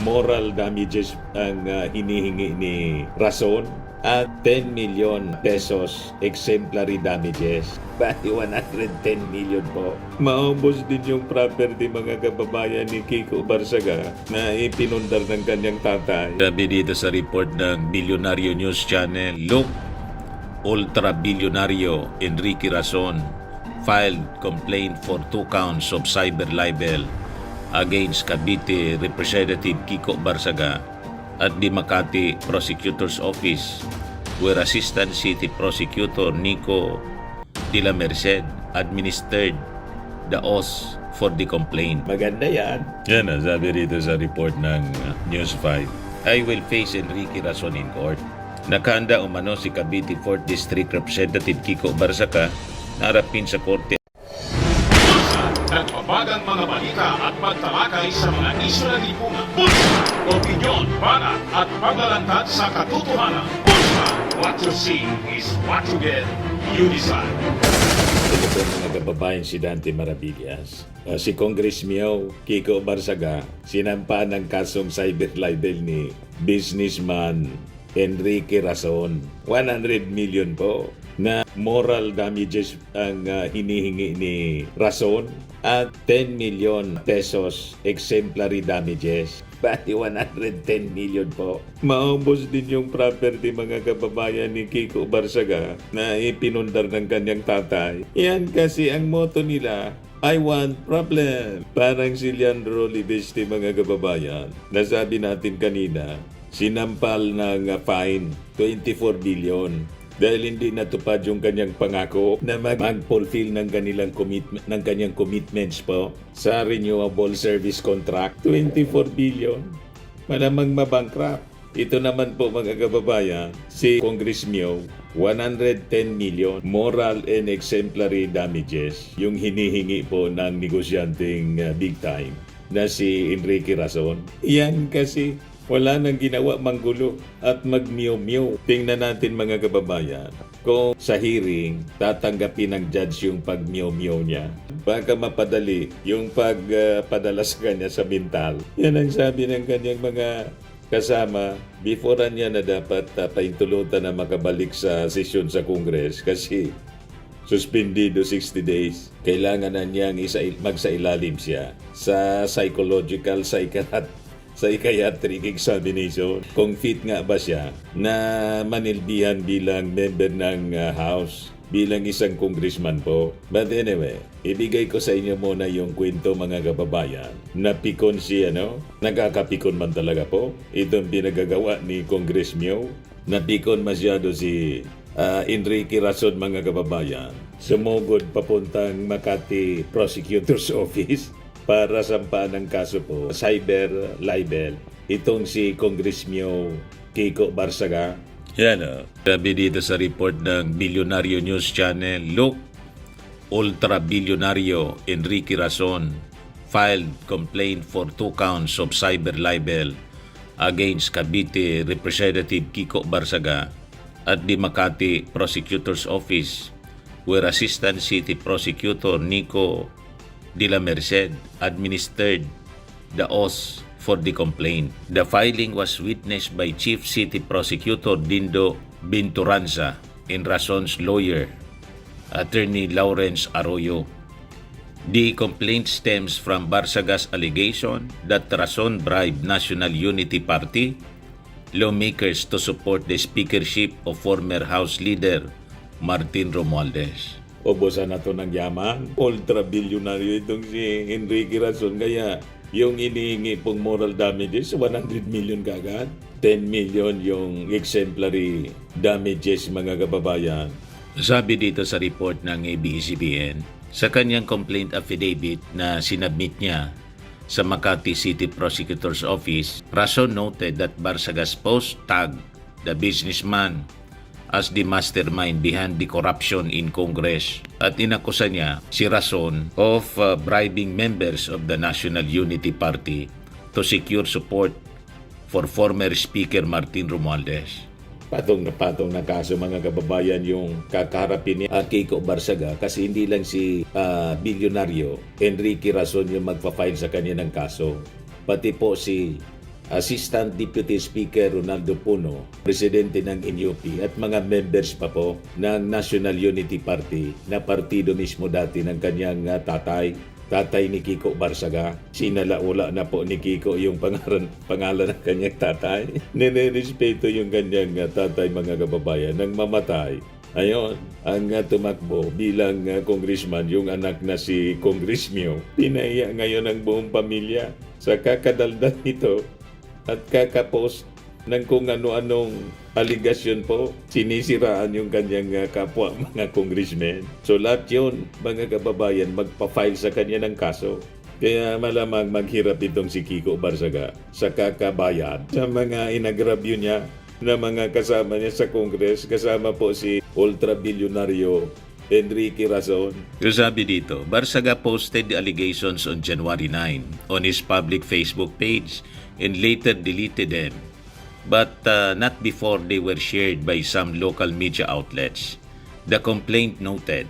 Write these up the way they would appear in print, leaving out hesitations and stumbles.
moral damages ang hinihingi ni Rason at 10 million pesos exemplary damages. Bali 110 million po. Maubos din yung property mga kababayan ni Kiko Barsaga na ipinundar ng kanyang tatay. Sabi dito sa report ng Bilyonaryo News Channel, look, ultra-bilyonaryo Enrique Rason filed complaint for 2 counts of cyber libel against Cavite Representative Kiko Barsaga at the Makati Prosecutor's Office, where Assistant City Prosecutor Nico de la Merced administered the oath for the complaint. Maganda yan. Yan ang sabi rito sa report ng News 5. I will face Enrique Rason in court. Nakahanda umano si Cavite 4th District Representative Kiko Barsaga na harapin sa korte. Nagbabagang mga balita at pagtalakay sa mga isyu ng lipunan. Bulsa! Opinyon, banat at paglalantad sa katotohanan. Bulsa! What you see is what you get. You decide. Ito po mga kababayan si Dante Maravillas. Si Congress Mio Kiko Barsaga sinampa ng kasong cyber libel ni businessman Enrique Rason. 100 million po na moral damages ang hinihingi ni Rason at 10 million pesos exemplary damages. Bali 110 million po. Maubos din yung property mga kababayan ni Kiko Barsaga na ipinundar ng kanyang tatay. Yan kasi ang motto nila, I want problem. Parang si Leandro Libeste mga kababayan. Nasabi natin kanina, sinampal ng fine 24 billion dahil hindi natupad yung kanyang pangako na mag-fulfill ng kanyang commitments po sa renewable service contract. 24 billion. Malamang mabankrupt. Ito naman po mga kababayan, si Congress Mio, 110 million moral and exemplary damages yung hinihingi po ng negosyanteng big time na si Enrique Rason. Yan kasi wala nang ginawa manggulo at magmiyo-miyo. Tingnan natin mga kababayan kung sa hearing tatanggapin ng judge yung pagmiyo-miyo niya. Baka mapadali yung pagpadala sa kanya sa mental. Yan ang sabi ng kanyang mga kasama before niya na dapat paintulutan na makabalik sa sesyon sa Congress kasi suspendido 60 days. Kailangan na niyang magsailalim siya sa psychiatric examination kung fit nga ba siya na manilbihan bilang member ng House, bilang isang congressman po. But anyway, ibigay ko sa inyo muna yung kwento mga kababayan. Napikon siya, Nagkakapikon man talaga po. Itong pinagagawa ni Congress Mio. Napikon masyado si Enrique Rason mga kababayan. Sumugod papuntang Makati Prosecutor's Office para sampahan ng kaso po, cyber libel. Itong si Congress Mio Kiko Barsaga. Yan sabi dito sa report ng Bilyonaryo News Channel, look, ultra-bilyonaryo Enrique Rason filed complaint for 2 counts of cyber libel against Cavite Representative Kiko Barsaga at the Makati Prosecutor's Office, where Assistant City Prosecutor Nico de la Merced administered the oath for the complaint. The filing was witnessed by Chief City Prosecutor Dindo Binturanza and Rason's lawyer, Attorney Lawrence Arroyo. The complaint stems from Barsaga's allegation that Rason bribed National Unity Party lawmakers to support the speakership of former House Leader Martin Romualdez. Ubusan na to ng yaman. Ultra-bilyonaryo itong si Enrique Rason. Kaya yung inihingi pong moral damages, 100 million kagad. 10 million yung exemplary damages mga kababayan. Sabi dito sa report ng ABS-CBN, sa kanyang complaint affidavit na sinabmit niya sa Makati City Prosecutor's Office, Rason noted that Barsagas post tagged the businessman as the mastermind behind the corruption in Congress. At inakusa niya si Rason of bribing members of the National Unity Party to secure support for former Speaker Martin Romualdez. Patong na kaso mga kababayan yung kakaharapin ni Kiko Barsaga kasi hindi lang si bilyonaryo Enrique Rason yung magpa-file sa kanya ng kaso. Pati po si Assistant Deputy Speaker Ronaldo Puno, Presidente ng NUP at mga members pa po ng National Unity Party na partido mismo dati ng kanyang tatay ni Kiko Barsaga. Sinalaula na po ni Kiko yung pangalan ng kanyang tatay. Nirerespeto yung kanyang tatay, mga kababayan, nang mamatay. Ayon, ang tumakbo bilang congressman, yung anak na si Congress Mio, pinaiya ngayon ang buong pamilya sa kakadaldal nito at kakapost ng kung ano-anong aligasyon po. Sinisiraan yung kanyang kapwa mga congressmen. So lahat yun, mga kababayan, magpa-file sa kanya ng kaso. Kaya malamang maghirap itong si Kiko Barsaga sa kakabayad sa mga inagrabyo niya na mga kasama niya sa Congress, kasama po si ultra-bilyonaryo Enrique Razon. Sabi dito, Barsaga posted the allegations on January 9 on his public Facebook page and later deleted them, but not before they were shared by some local media outlets. The complaint noted.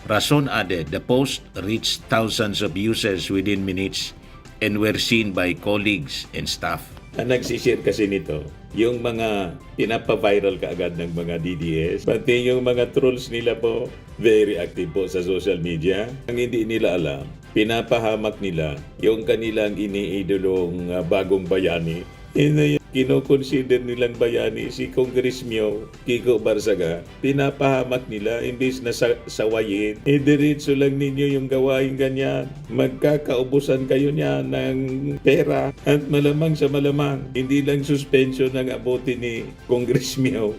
Razon added the post reached thousands of users within minutes and were seen by colleagues and staff. Ang nagsishare kasi nito, yung mga pinapa-viral kaagad ng mga DDS, pati yung mga trolls nila po, very active po sa social media. Ang hindi nila alam, pinapahamak nila yung kanilang iniidolong bagong bayani. Yun kino-consider nilang bayani si Congress Mio, Kiko Barsaga. Pinapahamak nila imbis na sawayin. Diretso lang ninyo yung gawain ganyan. Magkakaubusan kayo niya ng pera at malamang sa malamang. Hindi lang suspension ang abuti ni Congress Mio.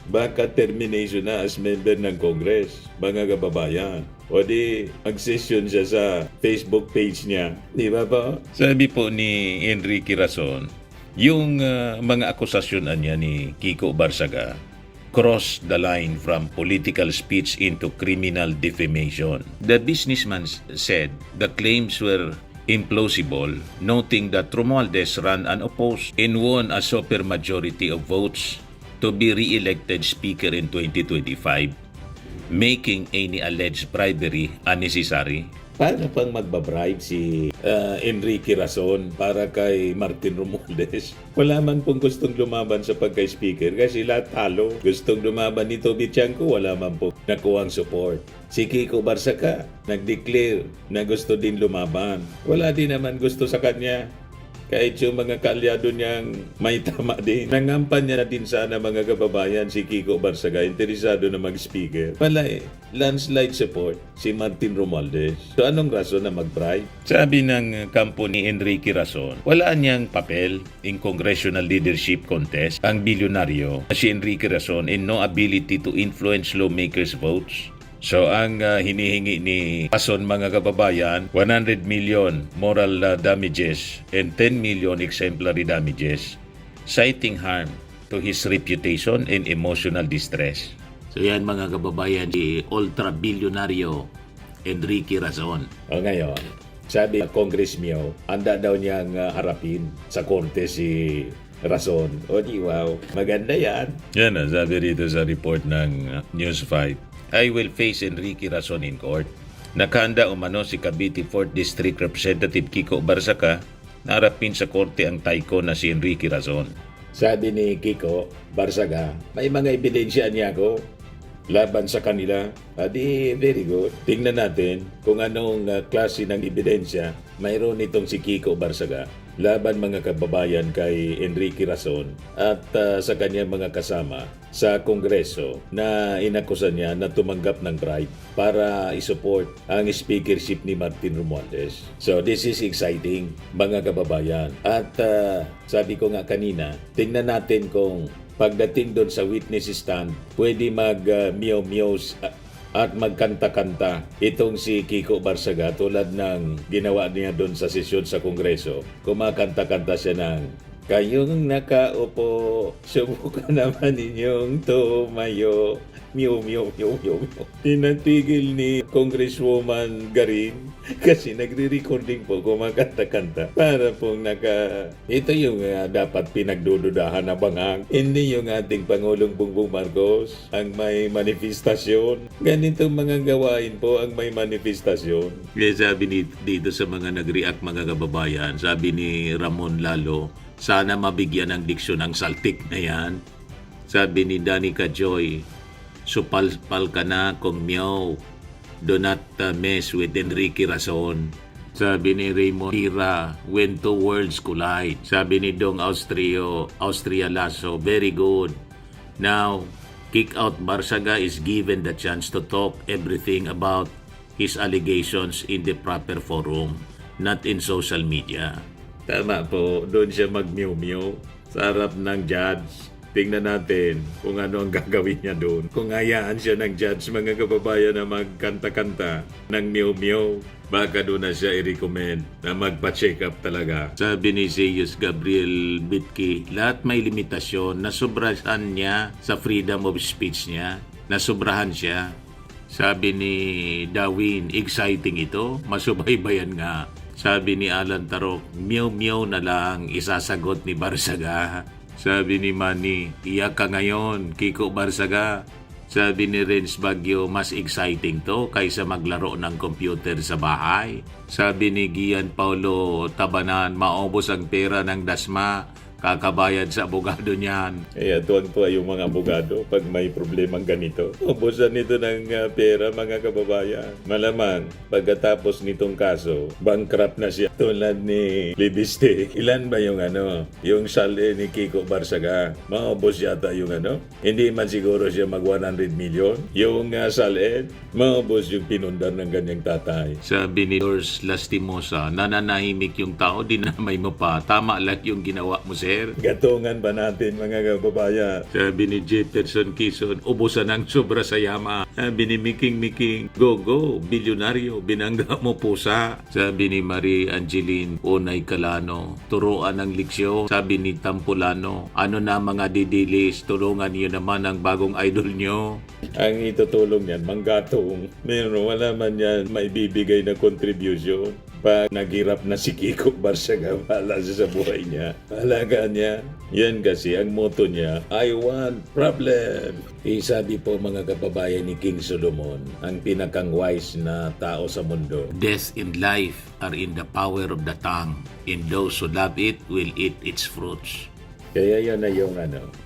Baka termination na as member ng Congress, mga kababayan. O di, mag-session siya sa Facebook page niya. Di ba po? Sabi po ni Enrique Razon, yung mga akusasyon niya ni Kiko Barsaga crossed the line from political speech into criminal defamation. The businessman said the claims were implausible, noting that Romualdez ran unopposed and won a supermajority of votes to be re-elected speaker in 2025, making any alleged bribery unnecessary. Paano pang magbabribe si Enrique Razon para kay Martin Romualdez? Wala man pong gustong lumaban sa pagka-speaker kasi lahat talo. Gustong lumaban ni Toby Tiangco, wala man po nakuhang support. Si Kiko Barsaga nag-declare na gusto din lumaban. Wala din naman gusto sa kanya. Kahit yung mga kaalyado niyang may tama din. Nangampanya na din sana, mga kababayan, si Kiko Barsaga, interesado na mag-speaker. Wala landslide support si Martin Romualdez. So anong rason na mag-bribe? Sabi ng kampo ni Enrique Razon, wala niyang papel in congressional leadership contest ang bilyonaryo si Enrique Razon and no ability to influence lawmakers' votes. So ang hinihingi ni Razon, mga kababayan, 100 million moral damages and 10 million exemplary damages, citing harm to his reputation and emotional distress. So yan, mga kababayan, si ultra-bilyonaryo Enrique Razon. O ngayon, sabi ng Congress Mio, anda daw niyang harapin sa korte si Razon. O di wow, maganda yan. Yan na, sabi rito sa report ng News 5. I will face Enrique Razon in court. Nakahanda umano si Cavite 4th District Representative Kiko Barsaga na harapin sa korte ang taiko na si Enrique Razon. Sabi ni Kiko Barsaga, may mga ebidensya niya ako laban sa kanila. Adi, very good. Tingnan natin kung anong klase ng ebidensya mayroon itong si Kiko Barsaga laban, mga kababayan, kay Enrique Razon at sa kanyang mga kasama sa Kongreso na inakusan niya na tumanggap ng bribe para isupport ang speakership ni Martin Romualdez. So this is exciting, mga kababayan. At sabi ko nga kanina, tingnan natin kung pagdating doon sa witness stand, pwede mag-meow-meows at magkanta-kanta itong si Kiko Barsaga tulad ng ginawa niya doon sa sesyon sa Kongreso. Kumakanta-kanta siya ng, kayong nakaupo, subukan naman ninyong tumayo. Meow, meow, meow, meow, meow. Tinatigil ni Congresswoman Garin kasi nagre-recording po, kumakanta-kanta para pong ito yung dapat pinagdududahan na bangang. Hindi yung ating Pangulong Bongbong Marcos ang may manifestasyon. Ganitong mga gawain po ang may manifestasyon. Kaya sabi dito sa mga nag-react, mga kababayan, sabi ni Ramon Lalo, Sana mabigyan ng diksyon ang saltik na yan. Sabi ni Danica Joy, supalpal ka na kung meow. Do not mess with Enrique Rason. Sabi ni Raymond Tira, when two worlds collide. Sabi ni Dong Austria Lasso, very good. Now, kick out Barsaga is given the chance to talk everything about his allegations in the proper forum, not in social media. Tama po, doon siya mag-mew-mew sa harap ng judge. Tingnan natin kung ano ang gagawin niya doon. Kung hayaan siya ng judge, mga kababayan, na magkanta-kanta ng mew-mew, baka doon na siya i-recommend na magpa-check up talaga. Sabi ni Zeus Gabriel Bitki, lahat may limitasyon. Nasobrahan niya sa freedom of speech niya. Nasobrahan siya. Sabi ni Darwin, exciting ito. Masubaybayan nga. Sabi ni Alan Tarok, mew-mew na lang isasagot ni Barsaga. Sabi ni Manny, iyak ka ngayon, Kiko Barsaga. Sabi ni Renz Bagyo, mas exciting to kaysa maglaro ng computer sa bahay. Sabi ni Gian Paulo Tabanan, maubos ang pera ng dasma, kakabayad sa abogado niyan. Kaya tuwang-tuwa yung mga abogado pag may problemang ganito. Ubusan nito ng pera, mga kababayan. Malamang, pagkatapos nitong kaso, bankrupt na siya. Tulad ni Libiste. Ilan ba yung yung sali ni Kiko Barsaga? Maubos yata yung Hindi man siguro siya mag 100 million. Yung sali, maubos yung pinundar ng ganyang tatay. Sabi ni Dors Lastimosa, nananahimik yung tao, dinamay mo pa. Tama lang yung ginawa mo, sir. Gatungan ba natin, mga kababayan? Sabi ni Jefferson Quezon, ubusan ng sobra sa yama. Sabi ni Miking, go, bilyonaryo, binangga mo pusa. Sabi ni Marie Angeline Unay Calano, turuan ng leksyon. Sabi ni Tampulano, ano na mga didilis, tulungan niyo naman ang bagong idol nyo. Ang itutulong yan, manggatong. Meron, wala man yan maibibigay na contribution. Pag naghirap na si Kiko Barsaga, wala siya sa buhay niya. Halaga niya. Yan kasi ang motto niya, I want problem. Sabi po, mga kababayan, ni King Solomon, ang pinakang wise na tao sa mundo. Death and life are in the power of the tongue, and those who love it will eat its fruits. Kaya yan na yung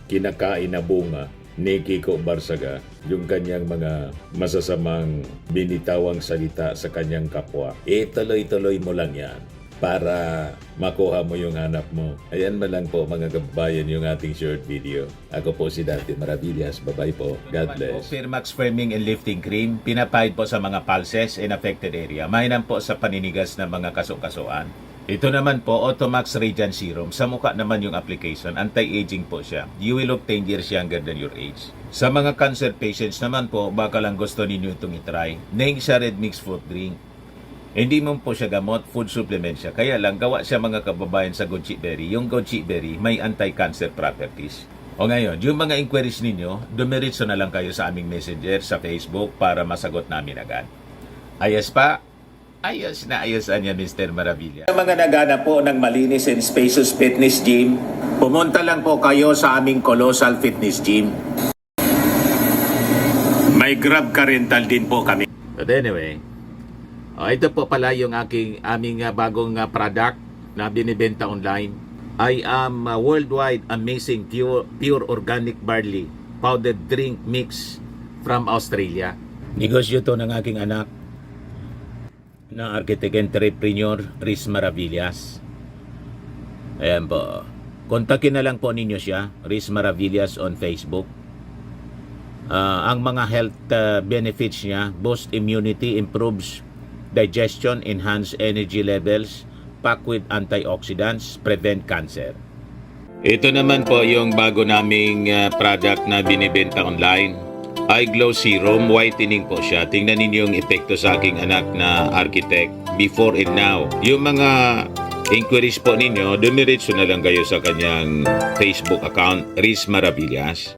kinakain na bunga ni Kiko Barsaga, yung kanyang mga masasamang binitawang salita sa kanyang kapwa. Tuloy-tuloy mo lang yan para makuha mo yung hanap mo. Ayan man lang po, mga kababayan, yung ating short video. Ako po si Dante Maravillas. Bye-bye po. God bless. Firmax Firming and Lifting Cream, pinapahid po sa mga pulses and affected area. Mainam po sa paninigas ng mga kaso-kasuan. Ito naman po, Automax Radiant Serum. Sa mukha naman yung application, anti-aging po siya. You will look 10 years younger than your age. Sa mga cancer patients naman po, baka lang gusto ninyo itong itry. Neng siya red mixed fruit drink. Hindi mo po siya gamot, food supplement siya. Kaya lang, gawa siya, mga kababayan, sa goji berry. Yung goji berry may anti-cancer properties. O ngayon, yung mga inquiries ninyo, dumiritso na lang kayo sa aming messenger sa Facebook para masagot namin agad. Ayos pa? Ayos na ayosan niya, Mr. Maravilla. Sa mga nagana po ng malinis and spacious fitness gym, pumunta lang po kayo sa aming Colossal Fitness Gym. May Grab car rental din po kami. But anyway, ito po pala yung aming bagong product na binibenta online. I am worldwide amazing pure organic barley powdered drink mix from Australia. Negosyo to ng aking anak na architect entrepreneur Riz Maravillas. Ayan po. Kontakin na lang po ninyo siya, Riz Maravillas on Facebook. Ang mga health benefits niya, boost immunity, improves digestion, enhance energy levels, packed with antioxidants, prevent cancer. Ito naman po yung bago naming product na binibenta online. Eye Glow Serum, whitening po siya. Tingnan ninyo yung epekto sa aking anak na architect before and now. Yung mga inquiries po ninyo, dumiretso na lang kayo sa kanyang Facebook account, Riz Maravillas.